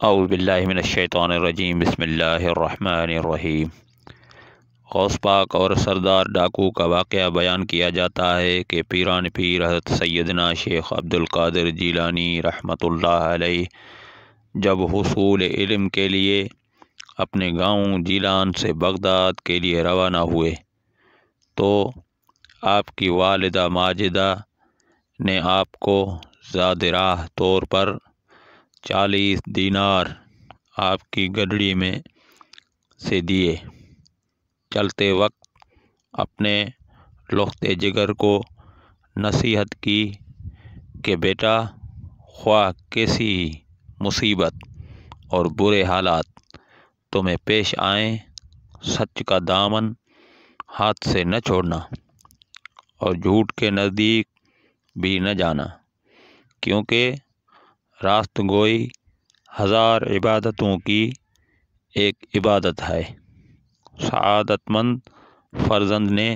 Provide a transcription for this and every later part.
اعوذ باللہ من الشیطان الرجیم، بسم اللہ الرحمن الرحیم۔ غوث پاک اور سردار ڈاکو کا واقعہ بیان کیا جاتا ہے کہ پیران پیر حضرت سیدنا شیخ عبد القادر جیلانی رحمۃ اللہ علیہ جب حصول علم کے لیے اپنے گاؤں جیلان سے بغداد کے لیے روانہ ہوئے تو آپ کی والدہ ماجدہ نے آپ کو زاد راہ طور پر 40 دینار آپ کی گڈڑی میں سے دیے۔ چلتے وقت اپنے لختے جگر کو نصیحت کی کہ بیٹا، خواہ کیسی ہی مصیبت اور برے حالات تمہیں پیش آئیں، سچ کا دامن ہاتھ سے نہ چھوڑنا اور جھوٹ کے نزدیک بھی نہ جانا، کیونکہ راست گوئی 1000 عبادتوں کی ایک عبادت ہے۔ سعادت مند فرزند نے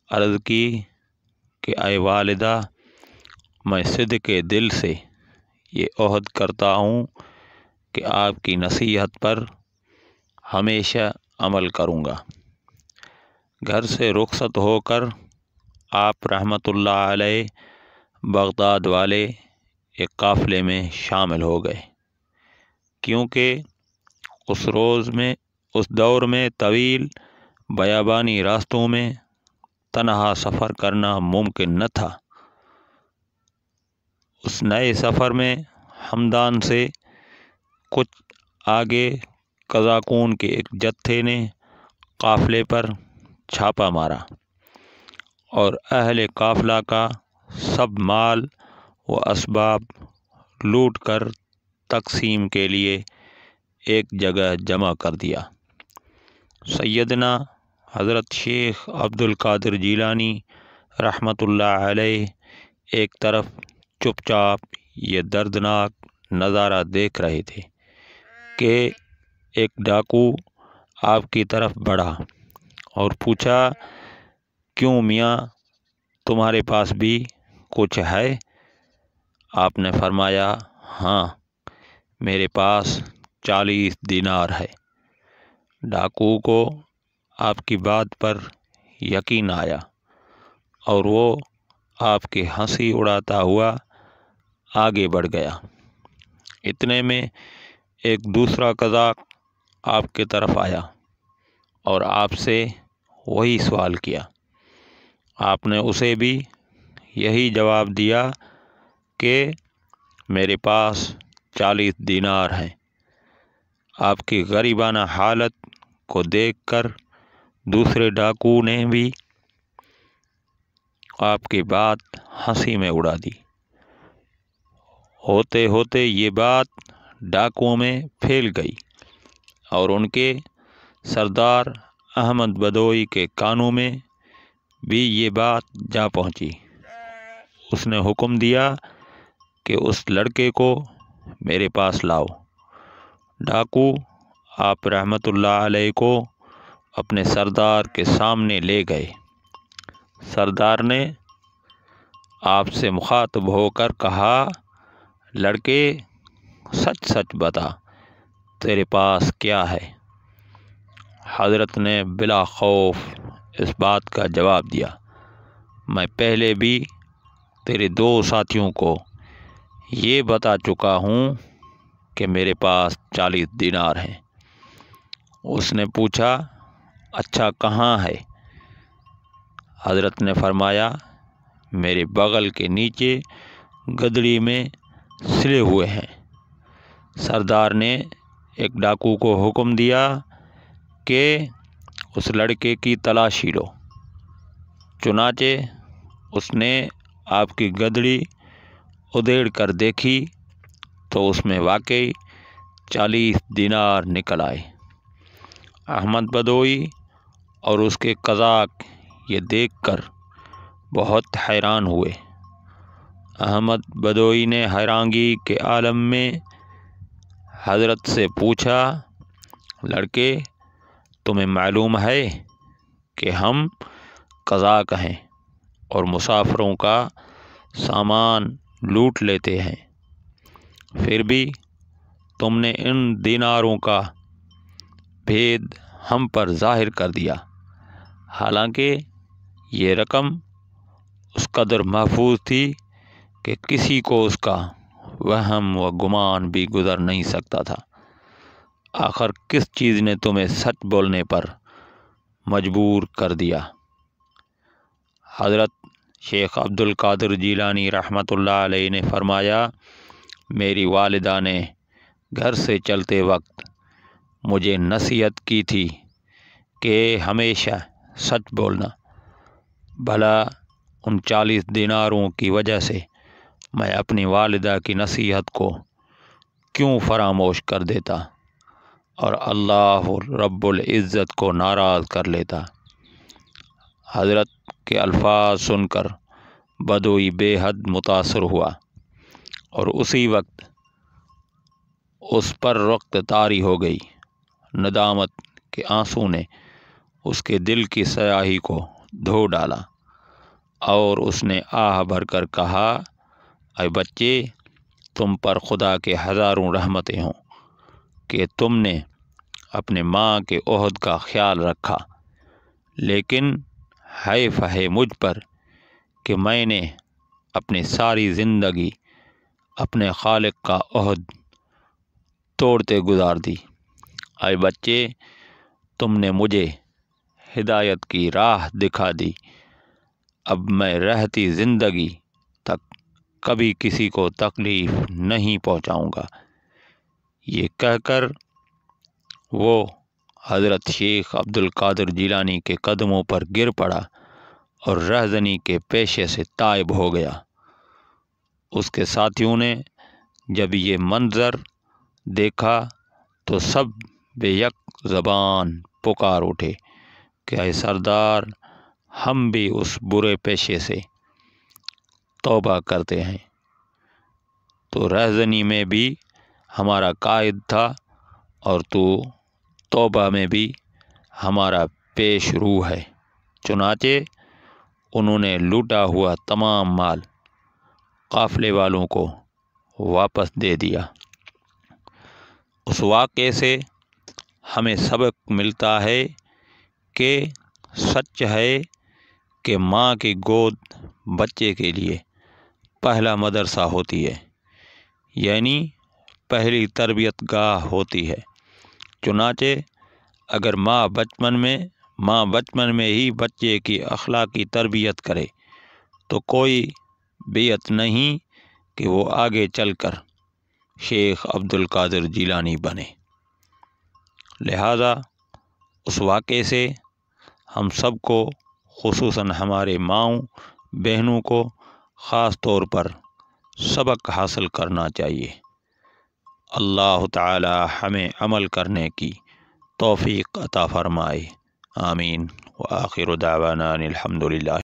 عرض کی کہ اے والدہ، میں صدق کے دل سے یہ عہد کرتا ہوں کہ آپ کی نصیحت پر ہمیشہ عمل کروں گا۔ گھر سے رخصت ہو کر آپ رحمۃ اللہ علیہ بغداد والے ایک قافلے میں شامل ہو گئے، کیونکہ اس دور میں طویل بیابانی راستوں میں تنہا سفر کرنا ممکن نہ تھا۔ اس نئے سفر میں ہمدان سے کچھ آگے قزاقوں کے ایک جتھے نے قافلے پر چھاپا مارا اور اہل قافلہ کا سب مال و اسباب لوٹ کر تقسیم کے لیے ایک جگہ جمع کر دیا۔ سیدنا حضرت شیخ عبد القادر جیلانی رحمۃ اللہ علیہ ایک طرف چپ چاپ یہ دردناک نظارہ دیکھ رہے تھے کہ ایک ڈاکو آپ کی طرف بڑھا اور پوچھا، کیوں میاں، تمہارے پاس بھی کچھ ہے؟ آپ نے فرمایا، ہاں، میرے پاس 40 دینار ہے۔ ڈاکو کو آپ کی بات پر یقین آیا اور وہ آپ کی ہنسی اڑاتا ہوا آگے بڑھ گیا۔ اتنے میں ایک دوسرا قزاق آپ کی طرف آیا اور آپ سے وہی سوال کیا۔ آپ نے اسے بھی یہی جواب دیا کہ میرے پاس 40 دینار ہیں۔ آپ کی غریبانہ حالت کو دیکھ کر دوسرے ڈاکو نے بھی آپ کی بات ہنسی میں اڑا دی۔ ہوتے ہوتے یہ بات ڈاکوؤں میں پھیل گئی اور ان کے سردار احمد بدوئی کے کانوں میں بھی یہ بات جا پہنچی۔ اس نے حکم دیا کہ اس لڑکے کو میرے پاس لاؤ۔ ڈاکو آپ رحمۃ اللہ علیہ کو اپنے سردار کے سامنے لے گئے۔ سردار نے آپ سے مخاطب ہو کر کہا، لڑکے، سچ سچ بتا، تیرے پاس کیا ہے؟ حضرت نے بلا خوف اس بات کا جواب دیا، میں پہلے بھی تیرے 2 ساتھیوں کو یہ بتا چکا ہوں کہ میرے پاس 40 دینار ہیں۔ اس نے پوچھا، اچھا کہاں ہے؟ حضرت نے فرمایا، میرے بغل کے نیچے گدڑی میں سلے ہوئے ہیں۔ سردار نے ایک ڈاکو کو حکم دیا کہ اس لڑکے کی تلاشی لو۔ چنانچہ اس نے آپ کی گدڑی ادھیڑ کر دیکھی تو اس میں واقعی 40 دینار نکل آئے۔ احمد بدوئی اور اس کے قزاق یہ دیکھ کر بہت حیران ہوئے۔ احمد بدوئی نے حیرانگی کے عالم میں حضرت سے پوچھا، لڑکے، تمہیں معلوم ہے کہ ہم قزاق ہیں اور مسافروں کا سامان لوٹ لیتے ہیں، پھر بھی تم نے ان دیناروں کا بھید ہم پر ظاہر کر دیا، حالانکہ یہ رقم اس قدر محفوظ تھی کہ کسی کو اس کا وہم و گمان بھی گزر نہیں سکتا تھا۔ آخر کس چیز نے تمہیں سچ بولنے پر مجبور کر دیا؟ حضرت شیخ عبد القادر جیلانی رحمۃ اللہ علیہ نے فرمایا، میری والدہ نے گھر سے چلتے وقت مجھے نصیحت کی تھی کہ ہمیشہ سچ بولنا، بھلا ان 40 دیناروں کی وجہ سے میں اپنی والدہ کی نصیحت کو کیوں فراموش کر دیتا اور اللہ رب العزت کو ناراض کر لیتا۔ حضرت کے الفاظ سن کر بدوئی بے حد متاثر ہوا اور اسی وقت اس پر رخت طاری ہو گئی۔ ندامت کے آنسو نے اس کے دل کی سیاہی کو دھو ڈالا اور اس نے آہ بھر کر کہا، اے بچے، تم پر خدا کے ہزاروں رحمتیں ہوں کہ تم نے اپنے ماں کے عہد کا خیال رکھا، لیکن حیف ہے مجھ پر کہ میں نے اپنی ساری زندگی اپنے خالق کا عہد توڑتے گزار دی۔ اے بچے، تم نے مجھے ہدایت کی راہ دکھا دی، اب میں رہتی زندگی تک کبھی کسی کو تکلیف نہیں پہنچاؤں گا۔ یہ کہہ کر وہ حضرت شیخ عبد القادر جیلانی کے قدموں پر گر پڑا اور رہزنی کے پیشے سے تائب ہو گیا۔ اس کے ساتھیوں نے جب یہ منظر دیکھا تو سب بے یک زبان پکار اٹھے کہ اے سردار، ہم بھی اس برے پیشے سے توبہ کرتے ہیں۔ تو رہزنی میں بھی ہمارا قائد تھا اور تو توبہ میں بھی ہمارا پیش رو ہے۔ چنانچہ انہوں نے لوٹا ہوا تمام مال قافلے والوں کو واپس دے دیا۔ اس واقعے سے ہمیں سبق ملتا ہے کہ سچ ہے کہ ماں کی گود بچے کے لیے پہلا مدرسہ ہوتی ہے، یعنی پہلی تربیت گاہ ہوتی ہے۔ چنانچہ اگر ماں بچپن میں ہی بچے کی اخلاقی تربیت کرے تو کوئی بیعت نہیں کہ وہ آگے چل کر شیخ عبد القادر جیلانی بنے۔ لہذا اس واقعے سے ہم سب کو، خصوصاً ہمارے ماؤں بہنوں کو خاص طور پر سبق حاصل کرنا چاہیے۔ اللہ تعالی ہمیں عمل کرنے کی توفیق عطا فرمائے، آمین۔ وآخر دعوانا الحمدللہ۔